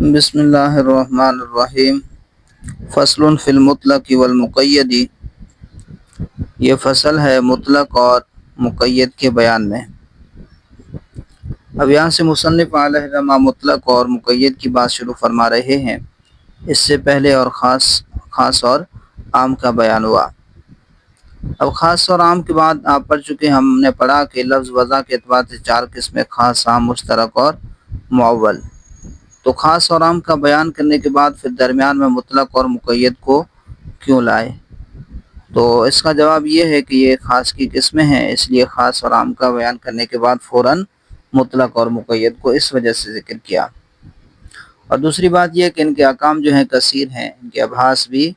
بسم اللہ الرحمن الرحیم۔ فصل فی المطلق والمقید، یہ فصل ہے مطلق اور مقید کے بیان میں۔ اب یہاں سے مصنف علیہ رحمہ مطلق اور مقید کی بات شروع فرما رہے ہیں۔ اس سے پہلے اور خاص اور عام کا بیان ہوا۔ اب خاص اور عام کے بعد آپ پڑھ چکے، ہم نے پڑھا کہ لفظ وضع کے اعتبار سے 4 قسمیں: خاص، عام، مشترک اور معول۔ تو خاص اور عام کا بیان کرنے کے بعد پھر درمیان میں مطلق اور مقید کو کیوں لائے؟ تو اس کا جواب یہ ہے کہ یہ خاص کی قسمیں ہیں، اس لیے خاص اور عام کا بیان کرنے کے بعد فوراً مطلق اور مقید کو اس وجہ سے ذکر کیا۔ اور دوسری بات یہ کہ ان کے احکام جو ہیں کثیر ہیں، ان کے ابحاث بھی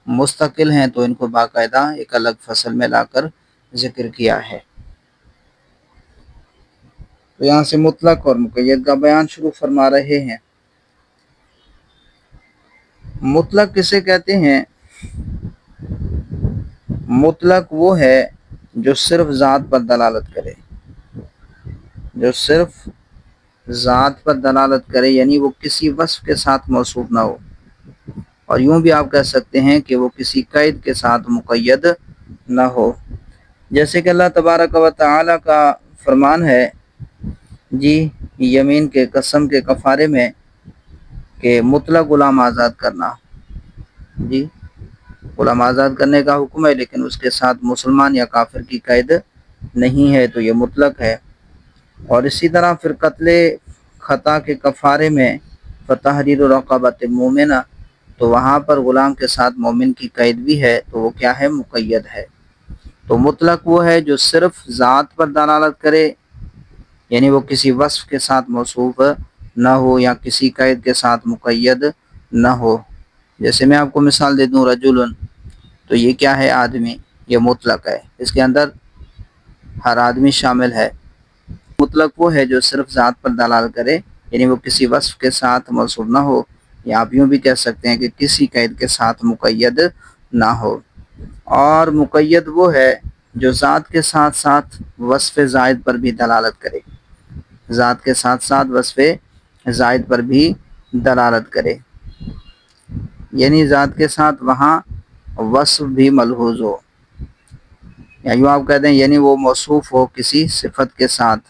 مستقل ہیں، تو ان کو باقاعدہ ایک الگ فصل میں لا کر ذکر کیا ہے۔ تو یہاں سے مطلق اور مقید کا بیان شروع فرما رہے ہیں۔ مطلق کسے کہتے ہیں؟ مطلق وہ ہے جو صرف ذات پر دلالت کرے، جو صرف ذات پر دلالت کرے، یعنی وہ کسی وصف کے ساتھ موصوف نہ ہو، اور یوں بھی آپ کہہ سکتے ہیں کہ وہ کسی قید کے ساتھ مقید نہ ہو۔ جیسے کہ اللہ تبارک و تعالی کا فرمان ہے جی یمین کے قسم کے کفارے میں کہ مطلق غلام آزاد کرنا، جی غلام آزاد کرنے کا حکم ہے، لیکن اس کے ساتھ مسلمان یا کافر کی قید نہیں ہے، تو یہ مطلق ہے۔ اور اسی طرح پھر قتل خطا کے کفارے میں فتحریر رقبۃ مومنہ، تو وہاں پر غلام کے ساتھ مومن کی قید بھی ہے، تو وہ کیا ہے؟ مقید ہے۔ تو مطلق وہ ہے جو صرف ذات پر دلالت کرے، یعنی وہ کسی وصف کے ساتھ موصوف نہ ہو یا کسی قید کے ساتھ مقید نہ ہو۔ جیسے میں آپ کو مثال دے دوں، رجل، تو یہ کیا ہے؟ آدمی، یہ مطلق ہے، اس کے اندر ہر آدمی شامل ہے۔ مطلق وہ ہے جو صرف ذات پر دلالت کرے، یعنی وہ کسی وصف کے ساتھ موصوف نہ ہو، یا آپ یوں بھی کہہ سکتے ہیں کہ کسی قید کے ساتھ مقید نہ ہو۔ اور مقید وہ ہے جو ذات کے ساتھ ساتھ وصف زائد پر بھی دلالت کرے، ذات کے ساتھ ساتھ وصف زائد پر بھی دلالت کرے، یعنی ذات کے ساتھ وہاں وصف بھی ملحوظ ہو، یا یوں آپ کہتے ہیں یعنی وہ موصوف ہو کسی صفت کے ساتھ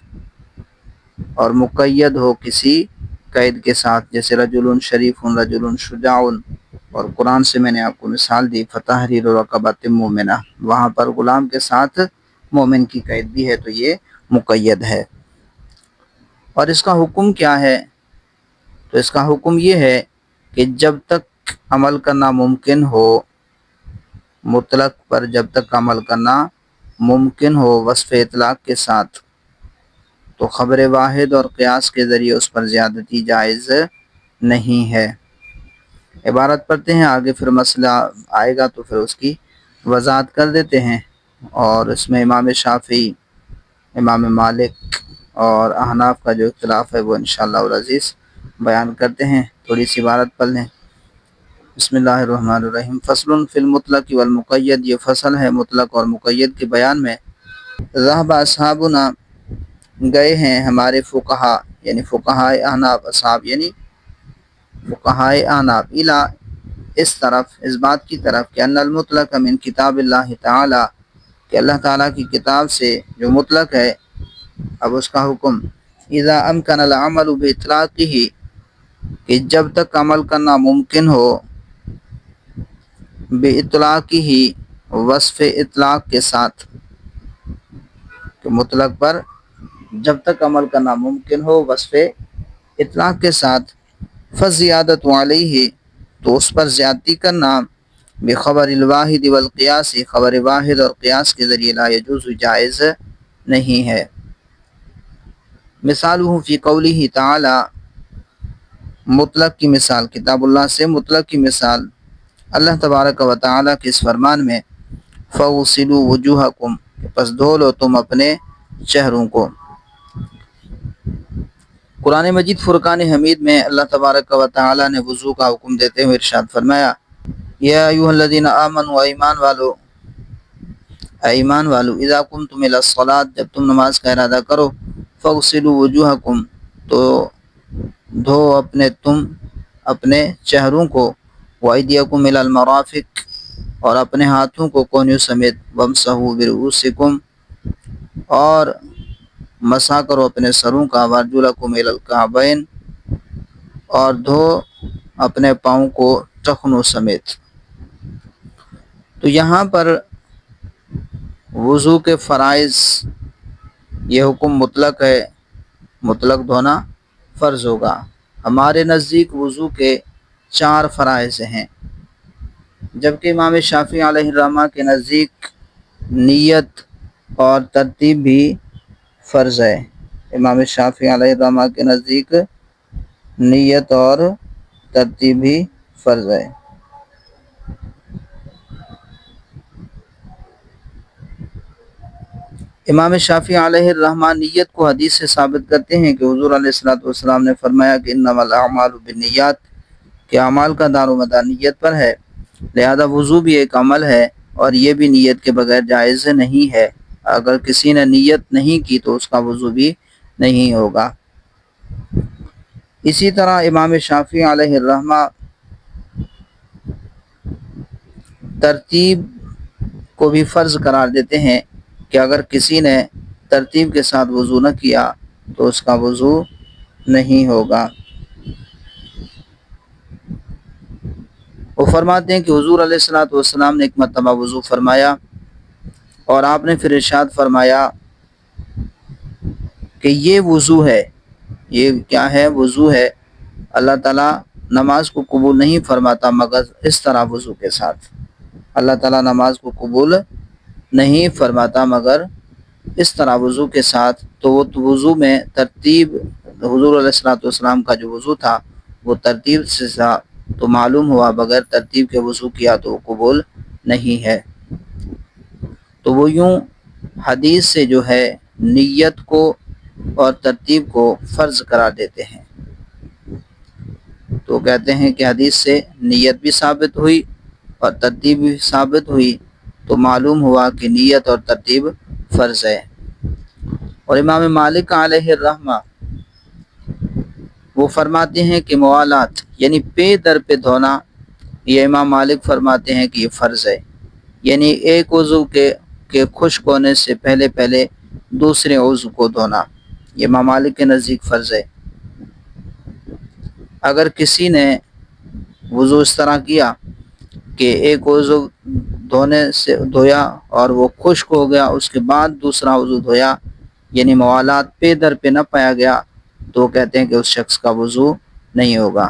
اور مقید ہو کسی قید کے ساتھ، جیسے رجل شریف، رجل شجاع۔ اور قرآن سے میں نے آپ کو مثال دی فتحریر رقبۃ مومنہ، وہاں پر غلام کے ساتھ مومن کی قید بھی ہے، تو یہ مقید ہے۔ اور اس کا حکم کیا ہے؟ تو اس کا حکم یہ ہے کہ جب تک عمل کرنا ممکن ہو، مطلق پر جب تک عمل کرنا ممکن ہو وصف اطلاق کے ساتھ، تو خبر واحد اور قیاس کے ذریعے اس پر زیادتی جائز نہیں ہے۔ عبارت پڑھتے ہیں، آگے پھر مسئلہ آئے گا تو پھر اس کی وضاحت کر دیتے ہیں۔ اور اس میں امام شافعی، امام مالک اور احناف کا جو اختلاف ہے وہ انشاءاللہ العزیز بیان کرتے ہیں۔ تھوڑی سی عبارت پڑھ لیں۔ بسم اللہ الرحمن الرحیم۔ فصل فی المطلق والمقید، یہ فصل ہے مطلق اور مقید کے بیان میں۔ ذهب اصحابنا، گئے ہیں ہمارے فقہا، یعنی فقہائے احناف، اصحاب یعنی فقہائے احناف، الی، اس طرف، اس بات کی طرف کہ ان المطلق من کتاب اللہ تعالی، کہ اللہ تعالیٰ کی کتاب سے جو مطلق ہے، اب اس کا حکم، اذا امکن العمل باطلاقہ، کہ جب تک عمل کرنا ممکن ہو، باطلاقہ، وصف اطلاق کے ساتھ، کہ مطلق پر جب تک عمل کرنا ممکن ہو وصف اطلاق کے ساتھ، فزیادت علیہ، تو اس پر زیادتی کرنا، بخبر الواحد والقیاس، خبر واحد اور قیاس کے ذریعے، لا یجوز، جائز نہیں ہے۔ مثالہ فی قولہ تعالی، مطلق کی مثال، کتاب اللہ سے مطلق کی مثال اللہ تبارک و تعالی کے اس فرمان میں، فَغْسِلُوا وُجُوهَكُمْ، پس دھو لو تم اپنے چہروں کو۔ قرآن مجید فرقان حمید میں اللہ تبارک و تعالی نے وضو کا حکم دیتے ہوئے ارشاد فرمایا، یا ایھا الذین آمنوا، ایمان والو، اذا قمتم الی الصلاۃ، جب تم نماز کا ارادہ کرو، فاغسلوا وجوہکم، تو دھو اپنے تم اپنے چہروں کو، وَأَيْدِيَكُمْ إِلَى الْمَرَافِقِ اور اپنے ہاتھوں کو کونیوں سمیت، وَامْسَحُوا بِرُؤُوسِكُمْ اور مسح کرو اپنے سروں کا، وَأَرْجُلَكُمْ إِلَى الْكَعْبَيْنِ اور دھو اپنے پاؤں کو ٹخنوں سمیت۔ تو یہاں پر وضو کے فرائض، یہ حکم مطلق ہے، مطلق دھونا فرض ہوگا۔ ہمارے نزدیک وضو کے 4 فرائض ہیں، جبکہ امام شافعی علیہ الرحمہ کے نزدیک نیت اور ترتیب بھی فرض ہے۔ امام شافعی علیہ الرحمہ کے نزدیک نیت اور ترتیب بھی فرض ہے۔ امام شافعی علیہ الرحمہ نیت کو حدیث سے ثابت کرتے ہیں کہ حضور علیہ الصلوۃ والسلام نے فرمایا کہ انما الاعمال بالنیات، کہ اعمال کا دار و مدار نیت پر ہے، لہذا وضو بھی ایک عمل ہے اور یہ بھی نیت کے بغیر جائز نہیں ہے۔ اگر کسی نے نیت نہیں کی تو اس کا وضو بھی نہیں ہوگا۔ اسی طرح امام شافعی علیہ الرحمہ ترتیب کو بھی فرض قرار دیتے ہیں کہ اگر کسی نے ترتیب کے ساتھ وضو نہ کیا تو اس کا وضو نہیں ہوگا۔ وہ فرماتے ہیں کہ حضور علیہ الصلوۃ والسلام نے ایک مرتبہ وضو فرمایا اور آپ نے پھر ارشاد فرمایا کہ یہ وضو ہے، یہ کیا ہے؟ وضو ہے۔ اللہ تعالیٰ نماز کو قبول نہیں فرماتا مگر اس طرح وضو کے ساتھ۔ اللہ تعالیٰ نماز کو قبول نہیں فرماتا مگر اس طرح وضو کے ساتھ۔ تو وہ وضو میں ترتیب، حضور علیہ الصلوۃ والسلام کا جو وضو تھا وہ ترتیب سے تھا، تو معلوم ہوا بغیر ترتیب کے وضو کیا تو وہ قبول نہیں ہے۔ تو وہ یوں حدیث سے جو ہے نیت کو اور ترتیب کو فرض قرار دیتے ہیں۔ تو کہتے ہیں کہ حدیث سے نیت بھی ثابت ہوئی اور ترتیب بھی ثابت ہوئی، تو معلوم ہوا کہ نیت اور ترتیب فرض ہے۔ اور امام مالک علیہ الرحمہ وہ فرماتے ہیں کہ موالات یعنی پے در پہ دھونا، یہ امام مالک فرماتے ہیں کہ یہ فرض ہے، یعنی ایک عضو کے خشک ہونے سے پہلے پہلے دوسرے عضو کو دھونا، یہ امام مالک کے نزدیک فرض ہے۔ اگر کسی نے وضو اس طرح کیا کہ ایک عضو دھویا اور وہ خشک ہو گیا، اس کے بعد دوسرا عضو دھویا، یعنی موالات پے در پہ نہ پایا گیا، تو کہتے ہیں کہ اس شخص کا وضو نہیں ہوگا۔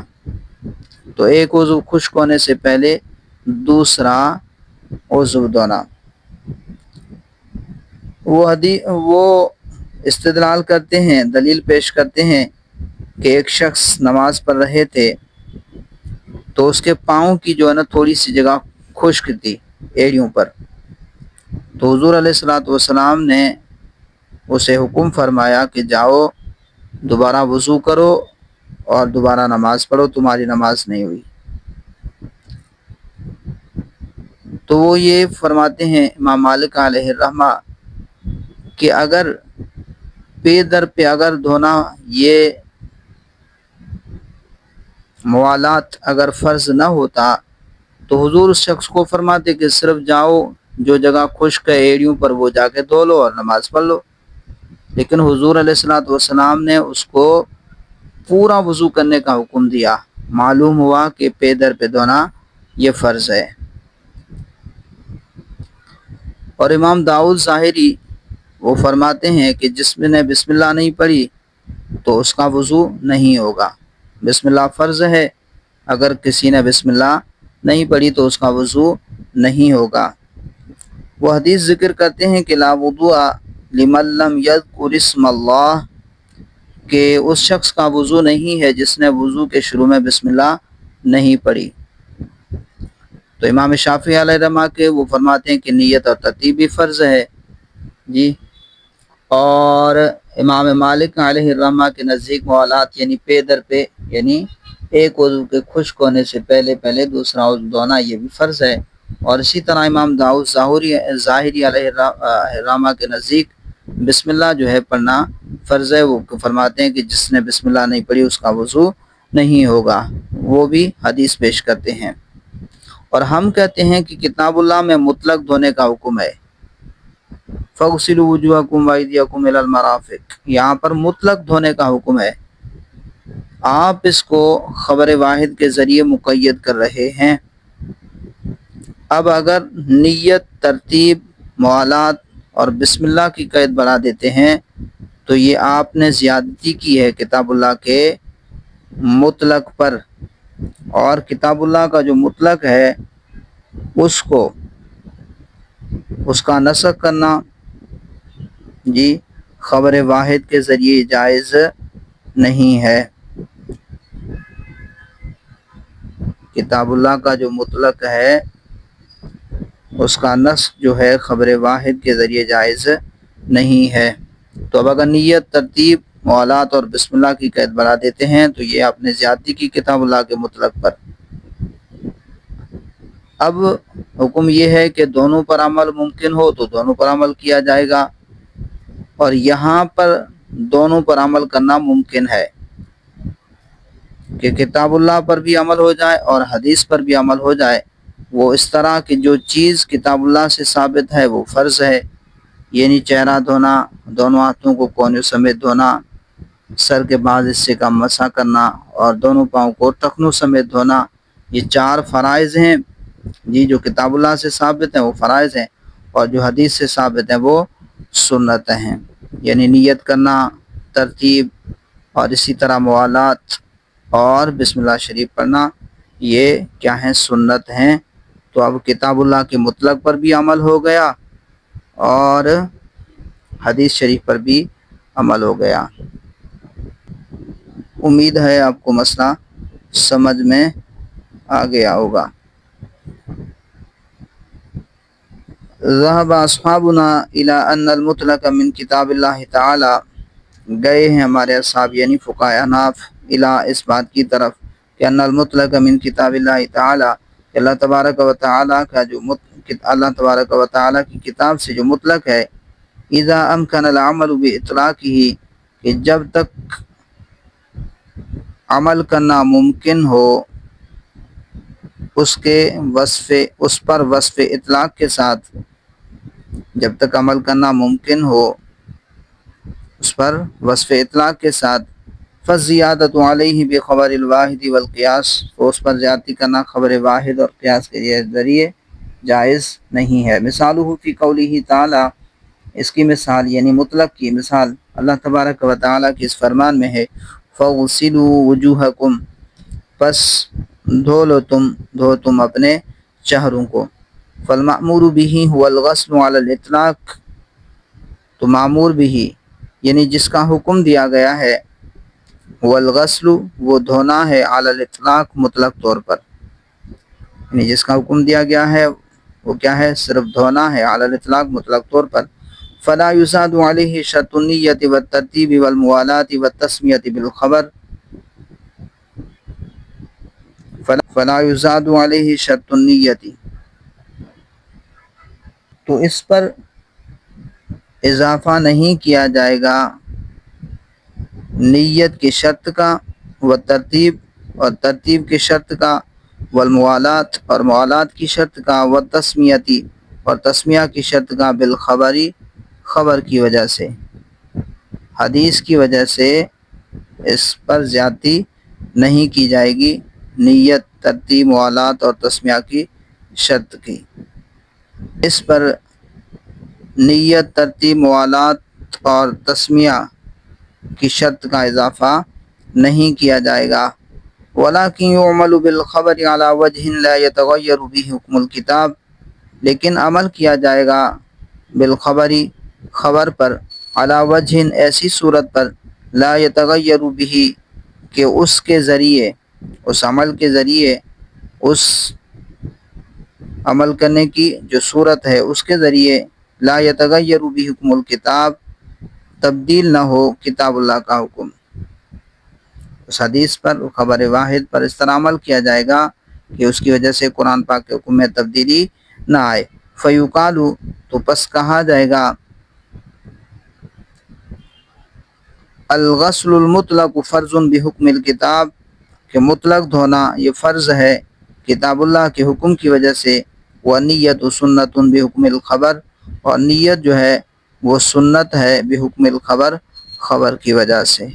تو ایک عضو خشک ہونے سے پہلے دوسرا عضو دھونا۔ وہ استدلال کرتے ہیں، دلیل پیش کرتے ہیں کہ ایک شخص نماز پڑھ رہے تھے تو اس کے پاؤں کی جو ہے نا تھوڑی سی جگہ خشک تھی ایڑیوں پر، تو حضور علیہ الصلوۃ والسلام نے اسے حکم فرمایا کہ جاؤ دوبارہ وضو کرو اور دوبارہ نماز پڑھو، تمہاری نماز نہیں ہوئی۔ تو وہ یہ فرماتے ہیں امام مالک علیہ الرحمہ کہ اگر پے در پہ اگر دھونا، یہ موالات اگر فرض نہ ہوتا تو حضور اس شخص کو فرماتے کہ صرف جاؤ جو جگہ خشک ہے ایڑیوں پر وہ جا کے دھو لو اور نماز پڑھ لو، لیکن حضور علیہ الصلوۃ والسلام نے اس کو پورا وضو کرنے کا حکم دیا۔ معلوم ہوا کہ پے در پہ دھونا یہ فرض ہے۔ اور امام داؤد ظاہری وہ فرماتے ہیں کہ جس نے بسم اللہ نہیں پڑھی تو اس کا وضو نہیں ہوگا۔ بسم اللہ فرض ہے، اگر کسی نے بسم اللہ نہیں پڑھی تو اس کا وضو نہیں ہوگا۔ وہ حدیث ذکر کرتے ہیں کہ لا وضوء لمن لم یذکر اسم اللہ، کہ اس شخص کا وضو نہیں ہے جس نے وضو کے شروع میں بسم اللہ نہیں پڑھی۔ تو امام شافعی علیہ الرحمہ کے وہ فرماتے ہیں کہ نیت اور ترتیب بھی فرض ہے جی۔ اور امام مالک علیہ الرحمہ کے نزدیک موالات یعنی پے در پہ، یعنی ایک عضو کے خشک ہونے سے پہلے پہلے دوسرا عضو دھونا یہ بھی فرض ہے۔ اور اسی طرح امام داؤد ظاہری علیہ الرحمہ کے نزدیک بسم اللہ جو ہے پڑھنا فرض ہے۔ وہ فرماتے ہیں کہ جس نے بسم اللہ نہیں پڑھی اس کا وضو نہیں ہوگا، وہ بھی حدیث پیش کرتے ہیں۔ اور ہم کہتے ہیں کہ کتاب اللہ میں مطلق دھونے کا حکم ہے، فَاغْسِلُوا وُجُوهَكُمْ وَأَيْدِيَكُمْ إِلَى الْمَرَافِقِ، یہاں پر مطلق دھونے کا حکم ہے، آپ اس کو خبر واحد کے ذریعے مقید کر رہے ہیں۔ اب اگر نیت، ترتیب، موالات اور بسم اللہ کی قید بڑھا دیتے ہیں تو یہ آپ نے زیادتی کی ہے کتاب اللہ کے مطلق پر، اور کتاب اللہ کا جو مطلق ہے اس کا نسخ کرنا جی خبر واحد کے ذریعے جائز نہیں ہے۔ کتاب اللہ کا جو مطلق ہے اس کا نسخ جو ہے خبر واحد کے ذریعے جائز نہیں ہے۔ تو اب اگر نیت، ترتیب، موالات اور بسم اللہ کی قید بڑھا دیتے ہیں تو یہ آپ نے زیادتی کی کتاب اللہ کے مطلق پر۔ اب حکم یہ ہے کہ دونوں پر عمل ممکن ہو تو دونوں پر عمل کیا جائے گا، اور یہاں پر دونوں پر عمل کرنا ممکن ہے کہ کتاب اللہ پر بھی عمل ہو جائے اور حدیث پر بھی عمل ہو جائے۔ وہ اس طرح کہ جو چیز کتاب اللہ سے ثابت ہے وہ فرض ہے، یعنی چہرہ دھونا، دونوں ہاتھوں کو کونے سمیت دھونا، سر کے بعض حصے کا مسح کرنا اور دونوں پاؤں کو ٹخنوں سمیت دھونا، یہ 4 فرائض ہیں جی جو کتاب اللہ سے ثابت ہیں وہ فرائض ہیں، اور جو حدیث سے ثابت ہیں وہ سنتیں ہیں، یعنی نیت کرنا، ترتیب اور اسی طرح موالات اور بسم اللہ شریف پڑھنا، یہ کیا ہیں؟ سنت ہیں۔ تو اب کتاب اللہ کے مطلق پر بھی عمل ہو گیا اور حدیث شریف پر بھی عمل ہو گیا۔ امید ہے آپ کو مسئلہ سمجھ میں آ گیا ہوگا۔ ذهب اصحابنا الى ان المطلق من کتاب اللہ تعالی، گئے ہیں ہمارے اصحاب یعنی فقہاء احناف الى اس بات کی طرف کہ ان المطلق من کتاب اللہ تعالی، کہ اللہ تبارک و تعالی کا جو اللہ تبارک و تعالی کی کتاب سے جو مطلق ہے، اذا امکن العمل باطلاقہ، کہ جب تک عمل کرنا ممکن ہو اس پر وصف اطلاق کے ساتھ، جب تک عمل کرنا ممکن ہو اس پر وصف اطلاق کے ساتھ، فالزیادۃ علیہ بخبر الواحد والقیاس، تو اس پر زیادتی کرنا خبر واحد اور قیاس کے ذریعے جائز نہیں ہے۔ مثالہ فی قولہ تعالی، اس کی مثال یعنی مطلق کی مثال اللہ تبارک و تعالی کی اس فرمان میں ہے، فَاغْسِلُوا وُجُوهَكُمْ، پس دھو تم اپنے چہروں کو۔ فالمأمور به هو الغسل على الاطلاق، تو معمور بھی یعنی جس کا حکم دیا گیا ہے، هو الغسل، وہ دھونا ہے، على الاطلاق، مطلق طور پر، یعنی جس کا حکم دیا گیا ہے وہ کیا ہے؟ صرف دھونا ہے، على الاطلاق، مطلق طور پر۔ فلا يزاد عليه شرط النیت والترتیب والموالات والتسمیۃ بالخبر، فلا یزاد علیہ شرط النیت، تو اس پر اضافہ نہیں کیا جائے گا نیت کی شرط کا، و ترتیب، اور ترتیب کی شرط کا، والموالات، اور موالات کی شرط کا، و تسمیتی، اور تسمیہ کی شرط کا، بالخبری، خبر کی وجہ سے، حدیث کی وجہ سے اس پر زیادتی نہیں کی جائے گی نیت، ترتیب، موالات اور تسمیہ کی شرط کی۔ اس پر نیت، ترتیب، موالات اور تسمیہ کی شرط کا اضافہ نہیں کیا جائے گا۔ وَلَكِنْ يُعْمَلُ بِالْخَبَرِ عَلَى وَجْهٍ لَا يَتَغَيَّرُ بِهِ حُكْمُ الْكِتَابِ، لیکن عمل کیا جائے گا بالخبری، خبر پر، علی وجہ، ایسی صورت پر، لا يتغیر به، کہ اس کے ذریعے، اس عمل کے ذریعے، اس عمل کرنے کی جو صورت ہے اس کے ذریعے، لا يتغیر به حکم الکتاب، تبدیل نہ ہو کتاب اللہ کا حکم۔ اس حدیث پر، خبر واحد پر اس طرح عمل کیا جائے گا کہ اس کی وجہ سے قرآن پاک کے حکم میں تبدیلی نہ آئے۔ فیقال، تو پس کہا جائے گا، الغسل المطلق فرض بحکم الکتاب، کہ مطلق دھونا یہ فرض ہے کتاب اللہ کے حکم کی وجہ سے، وَنِيَّةُ سُنَّةٌ بِحُکْمِ الْخَبر، اور نیت جو ہے وہ سنت ہے بحکم الخبر، خبر کی وجہ سے۔